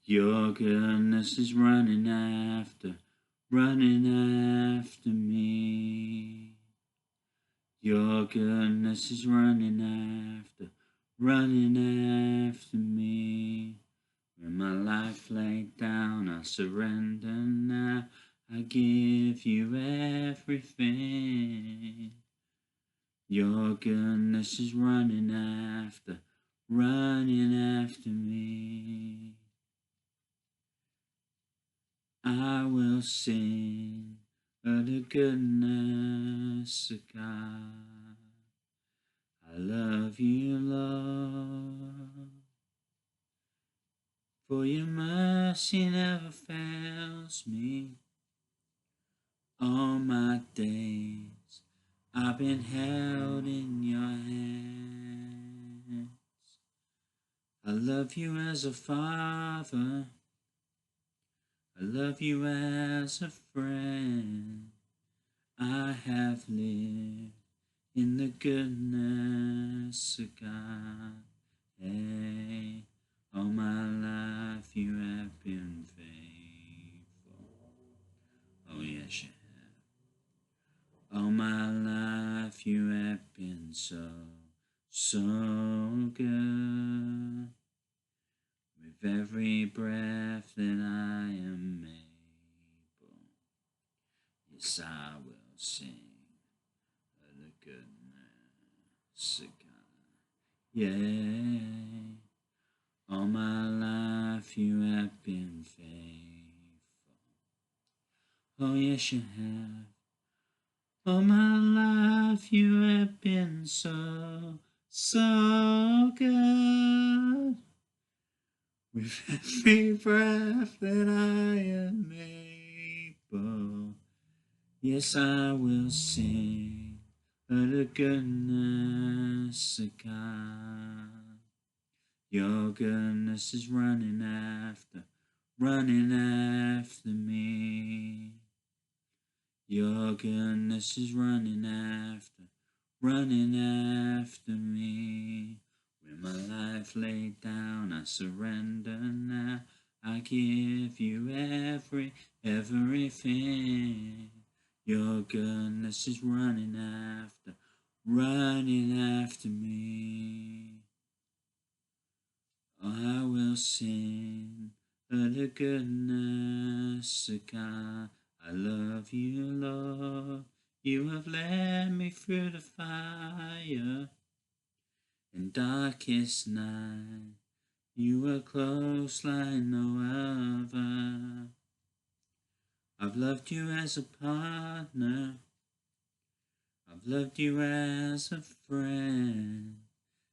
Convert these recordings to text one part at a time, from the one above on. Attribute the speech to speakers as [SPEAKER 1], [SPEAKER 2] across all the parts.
[SPEAKER 1] Your goodness is running after me. Your goodness is running after me. When my life laid down, I surrender now. I give you everything. Your goodness is running after me. I will sing of the goodness of God. I love you, Lord, for your mercy never fails me. All my days I've been held in your hands. I love you as a father. I love you as a friend. I have lived in the goodness of God. Hey, all my life you have been faithful. Oh yes, you have. All my life you have been so good. With every breath that I am able, yes, I will sing of the goodness of God. Yeah, all my life you have been faithful. Oh yes, you have. All my life you have been so good. With every breath that I am able, yes, I will sing of the goodness of God. Your goodness is running after me. Your goodness is running after me. When my life laid down, I surrender now. I give you everything. Your goodness is running after me. I will sing of the goodness of God. I love you, Lord. You have led me through the fire and darkest night. You were close like no other. I've loved you as a partner. I've loved you as a friend.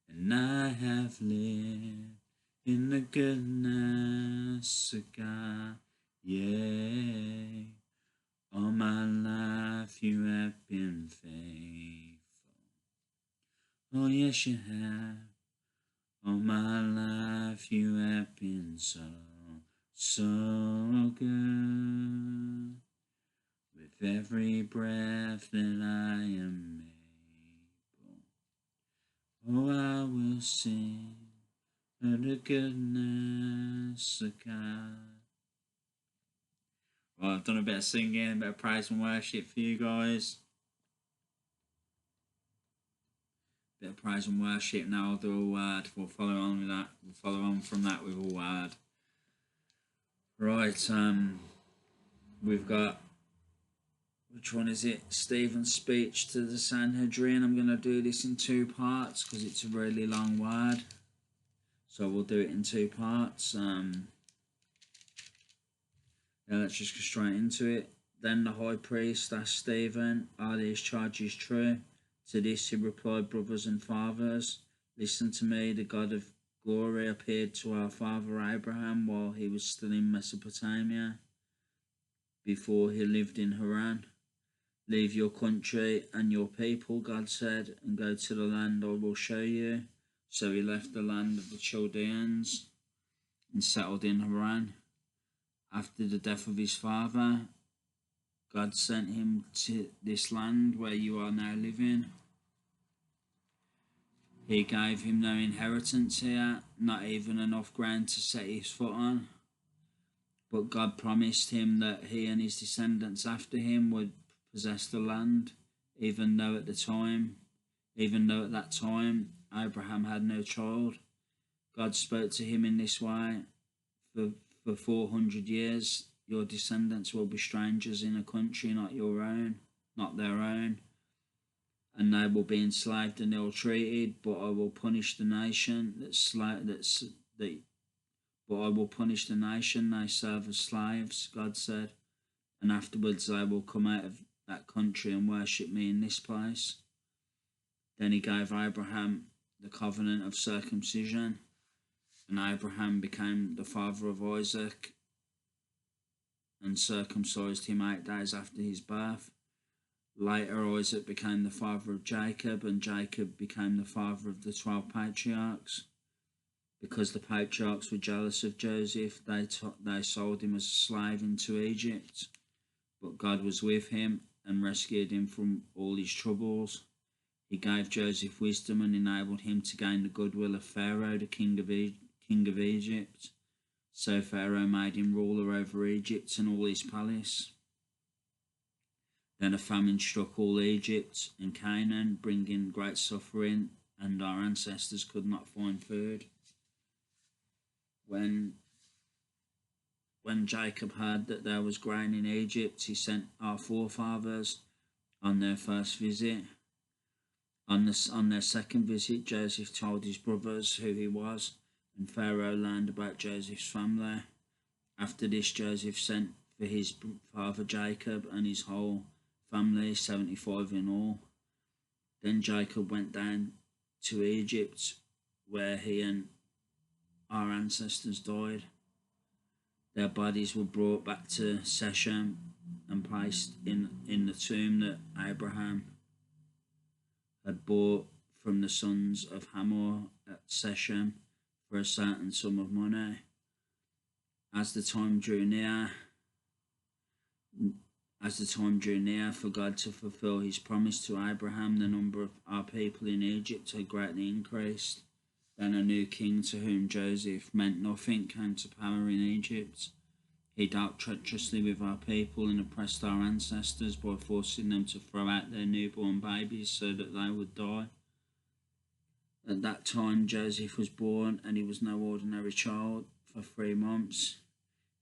[SPEAKER 1] And I have lived in the goodness of God. Yeah, all my life you have been faithful. Oh yes, you have. All my life you have been so good. With every breath that I am able, oh, I will sing of the goodness of God. Well, I've done a bit of singing, a bit of praise and worship for you guys. Bit of praise and worship. Now I'll do a word. We'll follow on with that. We'll follow on from that with a word. Right. We've got, which one is it? Stephen's speech to the Sanhedrin. I'm going to do this in two parts because it's a really long word. So we'll do it in two parts. Yeah, let's just go straight into it. Then the high priest asked Stephen, "Are these charges true?" To this he replied, "Brothers and fathers, listen to me. The God of glory appeared to our father Abraham while he was still in Mesopotamia, before he lived in Haran. Leave your country and your people," God said, "and go to the land I will show you." So he left the land of the Chaldeans and settled in Haran. After the death of his father, God sent him to this land where you are now living. He gave him no inheritance here, not even enough ground to set his foot on. But God promised him that he and his descendants after him would possess the land, even though at that time Abraham had no child. God spoke to him in this way: for 400 years your descendants will be strangers in a country not their own, and they will be enslaved and ill-treated. But I will punish the nation they serve as slaves, God said, and afterwards they will come out of that country and worship me in this place. Then he gave Abraham the covenant of circumcision, and Abraham became the father of Isaac and circumcised him 8 days after his birth. Later, Isaac became the father of Jacob, and Jacob became the father of the 12 patriarchs. Because the patriarchs were jealous of Joseph, they sold him as a slave into Egypt. But God was with him and rescued him from all his troubles. He gave Joseph wisdom and enabled him to gain the goodwill of Pharaoh, the king of Egypt. So Pharaoh made him ruler over Egypt and all his palace. Then a famine struck all Egypt and Canaan, bringing great suffering, and our ancestors could not find food. When Jacob heard that there was grain in Egypt, he sent our forefathers on their first visit. On their second visit, Joseph told his brothers who he was, and Pharaoh learned about Joseph's family. After this, Joseph sent for his father Jacob and his whole family, 75 in all. Then Jacob went down to Egypt, where he and our ancestors died. Their bodies were brought back to Shechem and placed in the tomb that Abraham had bought from the sons of Hamor at Shechem for a certain sum of money. As the time drew near for God to fulfill his promise to Abraham, the number of our people in Egypt had greatly increased. Then a new king, to whom Joseph meant nothing, came to power in Egypt. He dealt treacherously with our people and oppressed our ancestors by forcing them to throw out their newborn babies so that they would die. At that time Joseph was born, and he was no ordinary child. For 3 months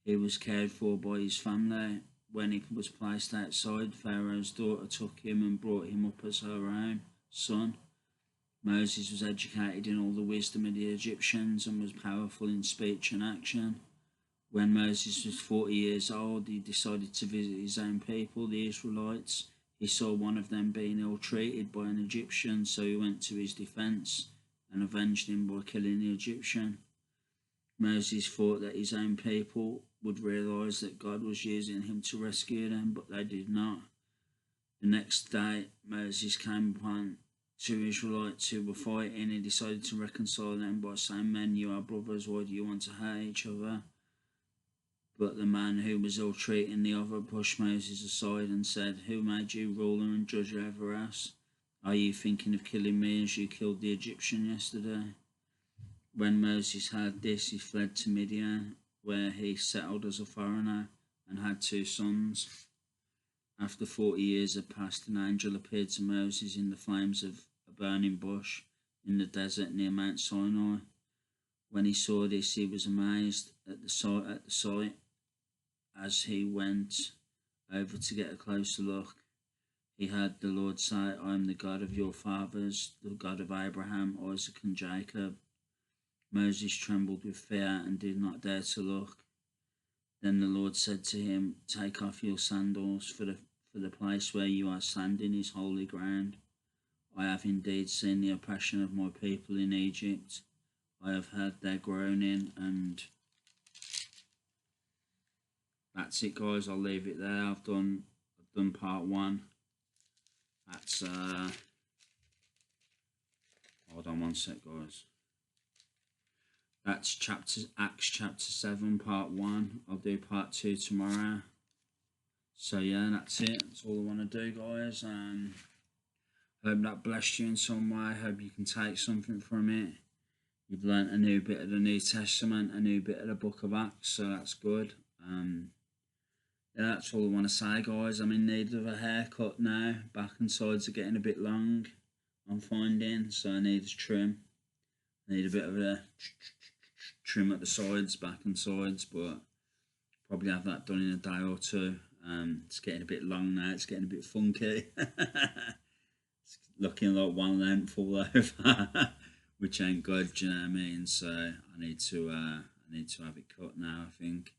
[SPEAKER 1] he was cared for by his family. When he was placed outside, Pharaoh's daughter took him and brought him up as her own son. Moses was educated in all the wisdom of the Egyptians and was powerful in speech and action. When Moses was 40 years old, he decided to visit his own people, the Israelites. He saw one of them being ill-treated by an Egyptian, so he went to his defense and avenged him by killing the Egyptian. Moses thought that his own people would realize that God was using him to rescue them, but they did not. The next day, Moses came upon 2 Israelites who were fighting. He decided to reconcile them by saying, "Men, you are brothers, why do you want to hate each other?" But the man who was ill-treating the other pushed Moses aside and said, "Who made you ruler and judge over us? Are you thinking of killing me as you killed the Egyptian yesterday?" When Moses heard this, he fled to Midian, where he settled as a foreigner and had 2 sons. After 40 years had passed, an angel appeared to Moses in the flames of a burning bush in the desert near Mount Sinai. When he saw this, he was amazed at the sight. As he went over to get a closer look, he heard the Lord say, "I am the God of your fathers, the God of Abraham, Isaac, and Jacob." Moses trembled with fear and did not dare to look. Then the Lord said to him, "Take off your sandals, for the place where you are standing is holy ground. I have indeed seen the oppression of my people in Egypt. I have heard their groaning." And that's it, guys. I'll leave it there. I've done part 1. That's hold on one sec, guys. That's Acts chapter 7, part 1. I'll do part 2 tomorrow. So yeah, that's it. That's all I want to do, guys. Hope that blessed you in some way. Hope you can take something from it. You've learnt a new bit of the New Testament, a new bit of the book of Acts, so that's good. Yeah, that's all I want to say, guys. I'm in need of a haircut now. Back and sides are getting a bit long, I'm finding, so I need a trim. I need a bit of a trim at the sides, back and sides, but probably have that done in a day or two. It's getting a bit long now. It's getting a bit funky. It's looking like one length all over, which ain't good. Do you know what I mean? So I need to have it cut now. I think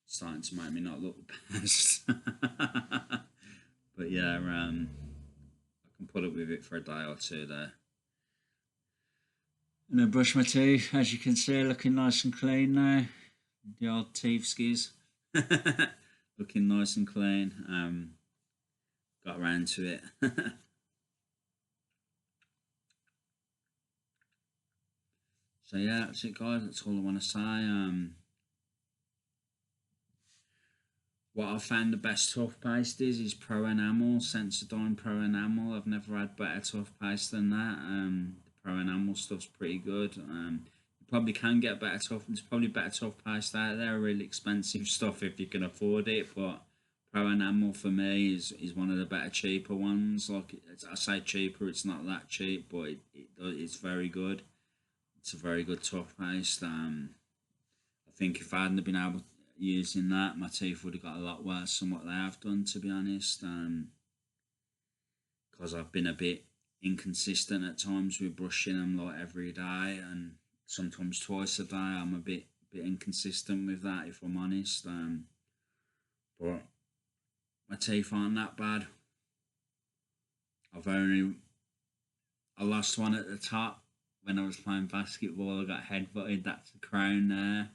[SPEAKER 1] it's starting to make me not look the best. But yeah, I can put up with it for a day or two there. And I brush my teeth, as you can see, looking nice and clean now. The old teeth skis. Looking nice and clean. Got around to it. So yeah, that's it, guys. That's all I want to say. What I found the best toothpaste is Pro Enamel, Sensodyne Pro Enamel. I've never had better toothpaste than that. The Pro Enamel stuff's pretty good. You probably can get better there's probably better toothpaste out there, really expensive stuff if you can afford it, but Pro Enamel for me is one of the better, cheaper ones. Like, I say cheaper, it's not that cheap, but it's very good. It's a very good toothpaste. I think if I hadn't been able using that, my teeth would have got a lot worse than what they have done, to be honest. Because I've been a bit inconsistent at times with brushing them like every day, and sometimes twice a day. I'm a bit inconsistent with that, if I'm honest. But my teeth aren't that bad. I lost one at the top when I was playing basketball. I got headbutted. That's the crown there.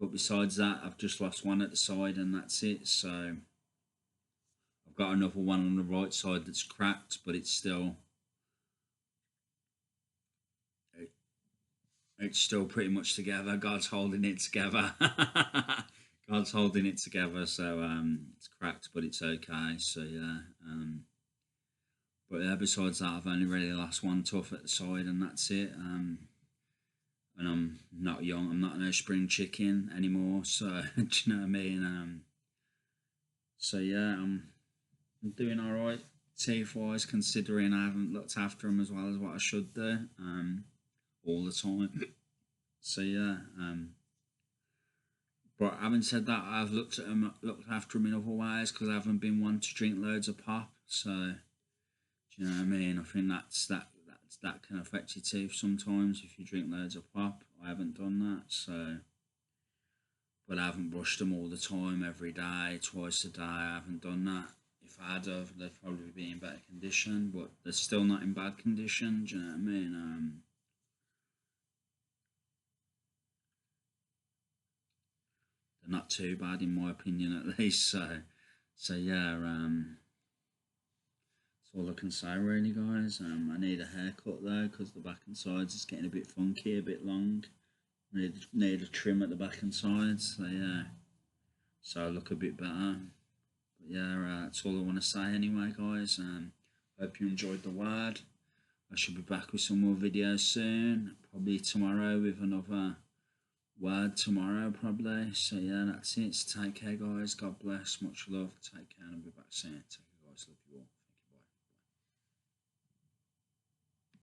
[SPEAKER 1] But besides that, I've just lost one at the side, and that's it. So I've got another one on the right side that's cracked, but it's still pretty much together. God's holding it together. God's holding it together. So it's cracked, but it's okay. So yeah. But yeah, besides that, I've only really lost one tooth at the side, and that's it. And I'm not young. I'm not no spring chicken anymore. So do you know what I mean? So yeah, I'm doing all right teeth wise, considering I haven't looked after them as well as what I should do. All the time. So yeah. But having said that, I've looked after them in other ways, because I haven't been one to drink loads of pop. So do you know what I mean? I think that can affect your teeth sometimes if you drink loads of pop. I haven't done that, so. But I haven't brushed them all the time, every day, twice a day. I haven't done that. If I had, they'd probably be in better condition, but they're still not in bad condition. Do you know what I mean? They're not too bad, in my opinion, at least. So yeah. That's all I can say, really, guys. I need a haircut though, because the back and sides is getting a bit funky, a bit long. Need a trim at the back and sides. So yeah. So I look a bit better. But yeah, that's all I want to say anyway, guys. Hope you enjoyed the word. I should be back with some more videos soon. Probably tomorrow with another word tomorrow, probably. So yeah, that's it. So take care, guys. God bless. Much love. Take care, and I'll be back soon. Take care, guys. Love you all.